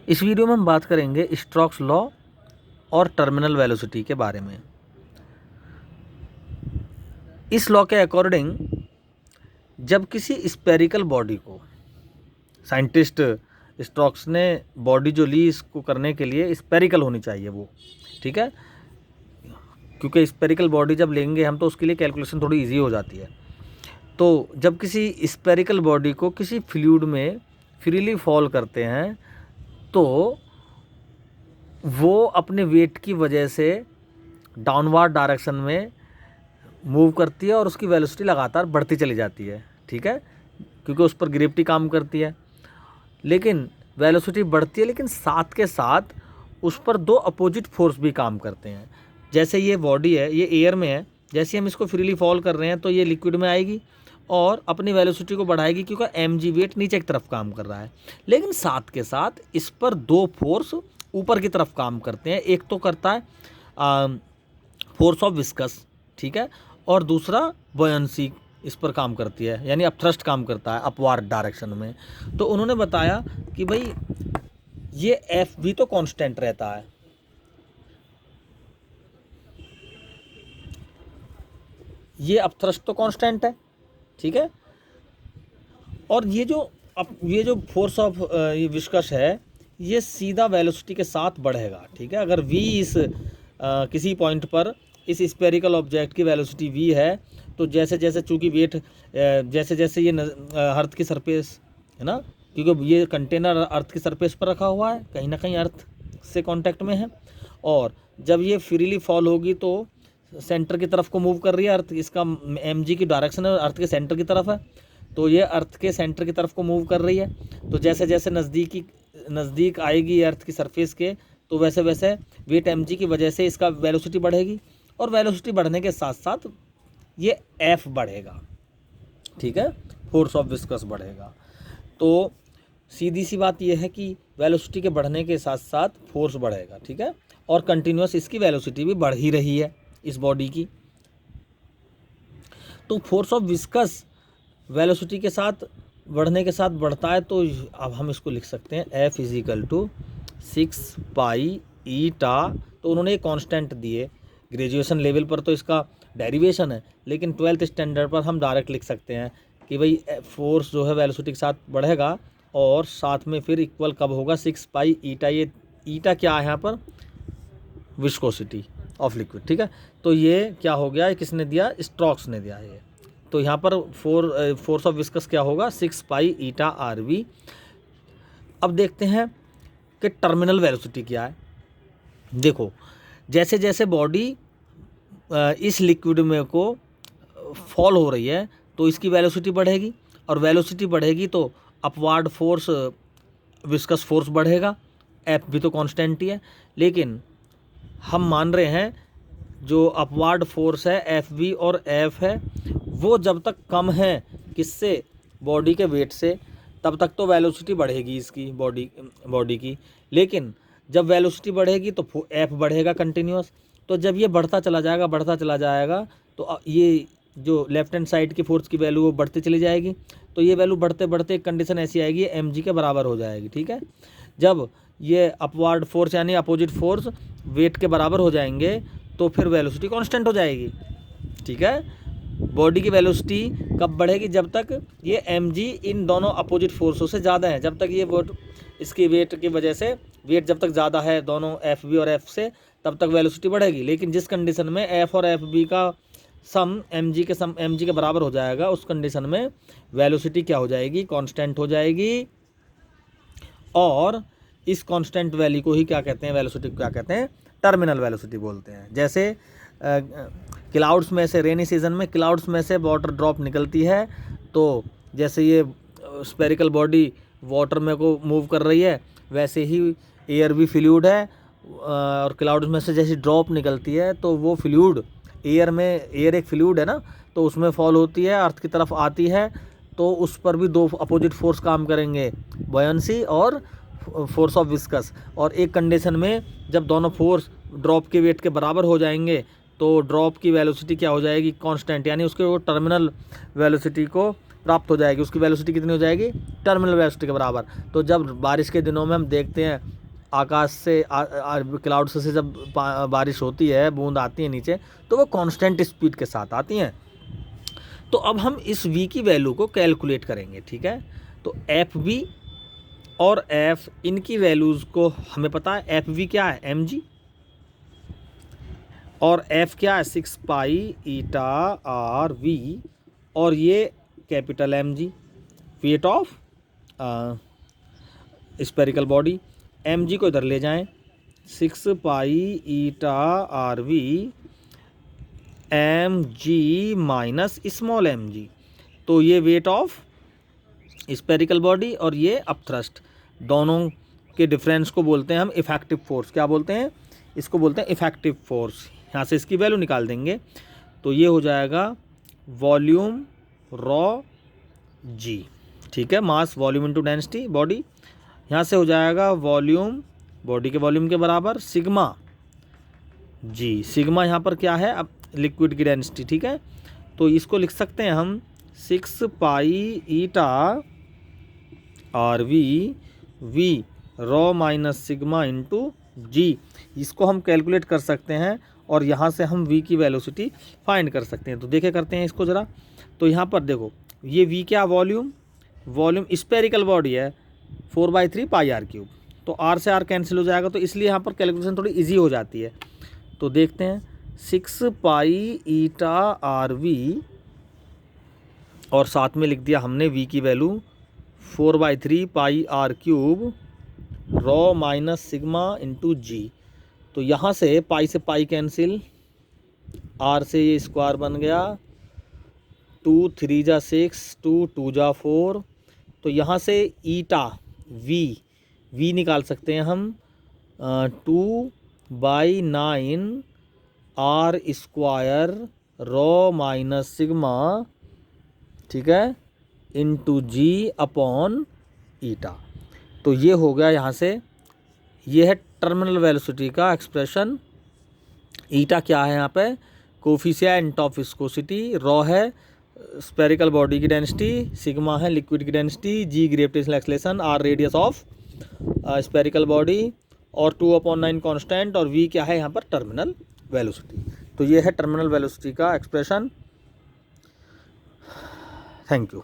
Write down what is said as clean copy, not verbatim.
इस वीडियो में हम बात करेंगे स्टोक्स लॉ और टर्मिनल वेलोसिटी के बारे में। इस लॉ के अकॉर्डिंग जब किसी स्पेरिकल बॉडी को साइंटिस्ट स्टोक्स ने बॉडी जो ली इसको करने के लिए स्पेरिकल होनी चाहिए वो, ठीक है, क्योंकि स्पेरिकल बॉडी जब लेंगे हम तो उसके लिए कैलकुलेशन थोड़ी इजी हो जाती है। तो जब किसी स्पेरिकल बॉडी को किसी फ्लूइड में फ्रीली फॉल करते हैं तो वो अपने वेट की वजह से डाउनवर्ड डायरेक्शन में मूव करती है और उसकी वेलोसिटी लगातार बढ़ती चली जाती है, ठीक है, क्योंकि उस पर ग्रेविटी काम करती है। लेकिन वेलोसिटी बढ़ती है, लेकिन साथ के साथ उस पर दो अपोजिट फोर्स भी काम करते हैं। जैसे ये बॉडी है, ये एयर में है, जैसे हम इसको फ्रीली फॉल कर रहे हैं तो ये लिक्विड में आएगी और अपनी वेलोसिटी को बढ़ाएगी क्योंकि mg वेट नीचे की तरफ काम कर रहा है। लेकिन साथ के साथ इस पर दो फोर्स ऊपर की तरफ काम करते हैं। एक तो करता है फोर्स ऑफ विस्कस, ठीक है, और दूसरा बॉयंसी इस पर काम करती है, यानी अपथ्रस्ट काम करता है अपवार्ड डायरेक्शन में। तो उन्होंने बताया कि भाई ये एफ भी तो कांस्टेंट रहता है, ये अपथ्रस्ट तो कांस्टेंट है, ठीक है, और ये जो फोर्स ऑफ ये विस्कस है ये सीधा वेलोसिटी के साथ बढ़ेगा, ठीक है। अगर v इस किसी पॉइंट पर इस स्पेरिकल ऑब्जेक्ट की वेलोसिटी v है तो जैसे जैसे चूंकि वेट जैसे जैसे ये अर्थ की सरफेस है ना, क्योंकि ये कंटेनर अर्थ की सरफेस पर रखा हुआ है, कहीं ना कहीं अर्थ से कांटेक्ट में है, और जब ये फ्रीली फॉल होगी तो सेंटर की तरफ को मूव कर रही है अर्थ, इसका mg की डायरेक्शन है अर्थ के सेंटर की तरफ है, तो ये अर्थ के सेंटर की तरफ को मूव कर रही है। तो जैसे जैसे नज़दीक आएगी अर्थ की सरफेस के तो वैसे वैसे वेट mg की वजह से इसका वेलोसिटी बढ़ेगी, और वेलोसिटी बढ़ने के साथ साथ ये f बढ़ेगा, ठीक है, फोर्स ऑफ विस्कस बढ़ेगा। तो सीधी सी बात यह है कि वेलोसिटी के बढ़ने के साथ साथ फोर्स बढ़ेगा, ठीक है, और कंटिन्यूस इसकी वेलोसिटी भी बढ़ ही रही है इस बॉडी की। तो फोर्स ऑफ विस्कस वेलोसिटी के साथ बढ़ने के साथ बढ़ता है, तो अब हम इसको लिख सकते हैं F = 6 पाई ईटा। तो उन्होंने एक कांस्टेंट दिए, ग्रेजुएशन लेवल पर तो इसका डेरिवेशन है, लेकिन 12th स्टैंडर्ड पर हम डायरेक्ट लिख सकते हैं कि भाई फोर्स जो है वेलोसिटी के साथ बढ़ेगा और साथ में फिर इक्वल कब होगा 6 पाई ईटा। ये ईटा क्या है यहाँ पर, विस्कोसिटी ऑफ लिक्विड, ठीक है। तो ये क्या हो गया, किसने दिया, स्टोक्स ने दिया है। तो यहाँ पर फोर्स ऑफ विस्कस क्या होगा, 6 पाई ईटा RV। अब देखते हैं कि टर्मिनल वेलोसिटी क्या है। देखो जैसे जैसे बॉडी इस लिक्विड में को फॉल हो रही है तो इसकी वेलोसिटी बढ़ेगी, और वेलोसिटी बढ़ेगी तो अपवार्ड फोर्स विस्कस फोर्स बढ़ेगा, F भी तो कांस्टेंट ही है। लेकिन हम मान रहे हैं जो अपवार्ड फोर्स है FV और F है वो जब तक कम है किससे, बॉडी के वेट से, तब तक तो वेलोसिटी बढ़ेगी इसकी बॉडी की। लेकिन जब वेलोसिटी बढ़ेगी तो F बढ़ेगा कंटिन्यूस। तो जब ये बढ़ता चला जाएगा तो ये जो लेफ्ट हैंड साइड की फोर्स की वैल्यू वो बढ़ती चली जाएगी। तो ये वैल्यू बढ़ते बढ़ते एक कंडीशन ऐसी आएगी mg के बराबर हो जाएगी, ठीक है। जब ये अपवार्ड फोर्स यानी अपोजिट फोर्स वेट के बराबर हो जाएंगे तो फिर वेलोसिटी कांस्टेंट हो जाएगी, ठीक है। बॉडी की वेलोसिटी कब बढ़ेगी, जब तक ये mg इन दोनों अपोजिट फोर्सों से ज़्यादा है, जब तक ये इसकी वेट की वजह से वेट जब तक ज़्यादा है दोनों FV और F से, तब तक वेलोसिटी बढ़ेगी। लेकिन जिस कंडीशन में F और FV का सम mg के बराबर हो जाएगा उस कंडीशन में वेलोसिटी क्या हो जाएगी, कांस्टेंट हो जाएगी। और इस कांस्टेंट वैल्यू को ही क्या कहते हैं, वेलोसिटी को क्या कहते हैं, टर्मिनल वेलोसिटी बोलते हैं। जैसे क्लाउड्स में से, रेनी सीजन में क्लाउड्स में से वाटर ड्रॉप निकलती है, तो जैसे ये स्पेरिकल बॉडी वाटर में को मूव कर रही है वैसे ही एयर भी फ्लूइड है, और क्लाउड्स में से जैसी ड्रॉप निकलती है तो वो फ्लूइड एयर एक फ्लूइड है ना, तो उसमें फॉल होती है, अर्थ की तरफ आती है, तो उस पर भी दो अपोजिट फोर्स काम करेंगे, बॉयंसी और फोर्स ऑफ विस्कस। और एक कंडीशन में जब दोनों फोर्स ड्रॉप के वेट के बराबर हो जाएंगे तो ड्रॉप की वेलोसिटी क्या हो जाएगी, कांस्टेंट, यानी उसके वो टर्मिनल वेलोसिटी को प्राप्त हो जाएगी, उसकी वेलोसिटी कितनी हो जाएगी, टर्मिनल वेलोसिटी के बराबर। तो जब बारिश के दिनों में हम देखते हैं आकाश से क्लाउड से जब बारिश होती है, बूंद आती है नीचे, तो वो कांस्टेंट स्पीड के साथ आती हैं। तो अब हम इस v की वैल्यू को कैलकुलेट करेंगे, ठीक है। तो एफ वी और एफ, इनकी वैल्यूज़ को हमें पता है, एफ वी क्या है, mg, और एफ क्या है, 6 पाई ईटा आर वी, और ये capital mg, weight of spherical body. mg को इधर ले जाएं, 6 pi eta r v mg minus small mg, तो ये वेट ऑफ स्पेरिकल बॉडी और ये अपथ्रस्ट, दोनों के डिफरेंस को बोलते हैं हम इफेक्टिव फोर्स। क्या बोलते हैं, इसको बोलते हैं इफेक्टिव फोर्स। यहाँ से इसकी वैल्यू निकाल देंगे, तो ये हो जाएगा वॉल्यूम रॉ जी, ठीक है, mass volume into density body. यहाँ से हो जाएगा वॉल्यूम, बॉडी के वॉल्यूम के बराबर सिग्मा जी, सिग्मा यहाँ पर क्या है, अब लिक्विड की डेंसिटी, ठीक है। तो इसको लिख सकते हैं हम 6 pi eta r v rho minus sigma into g. इसको हम कैलकुलेट कर सकते हैं और यहाँ से हम v की वेलोसिटी फाइंड कर सकते हैं। तो देखे करते हैं इसको ज़रा। तो यहाँ पर देखो, ये v क्या, वॉल्यूम स्पेरिकल बॉडी है, 4/3 पाई आर क्यूब, तो r से r कैंसिल हो जाएगा, तो इसलिए यहाँ पर कैलकुलेशन थोड़ी ईजी हो जाती है। तो देखते हैं, 6 पाई ईटा आर वी और साथ में लिख दिया हमने v की value 4/3 pi r cube rho minus sigma into g. तो यहाँ से पाई कैंसिल, आर से ये स्क्वायर बन गया, 2 3 जा 6, 2 2 जा 4। तो यहाँ से ईटा v निकाल सकते हैं हम 2/9 r square rho minus sigma, ठीक है, इंटू जी अपॉन ईटा। तो ये हो गया यहाँ से, ये है टर्मिनल वेलोसिटी का एक्सप्रेशन। ईटा क्या है यहाँ पे, कोफिशिएंट ऑफ विस्कोसिटी, रॉ है स्पेरिकल बॉडी की डेंसिटी, सिग्मा है लिक्विड की density, g gravitational acceleration, r radius of spherical body, और 2/9 कांस्टेंट, और v क्या है यहाँ पर, टर्मिनल वेलोसिटी। तो ये है टर्मिनल वेलोसिटी का एक्सप्रेशन। Thank you.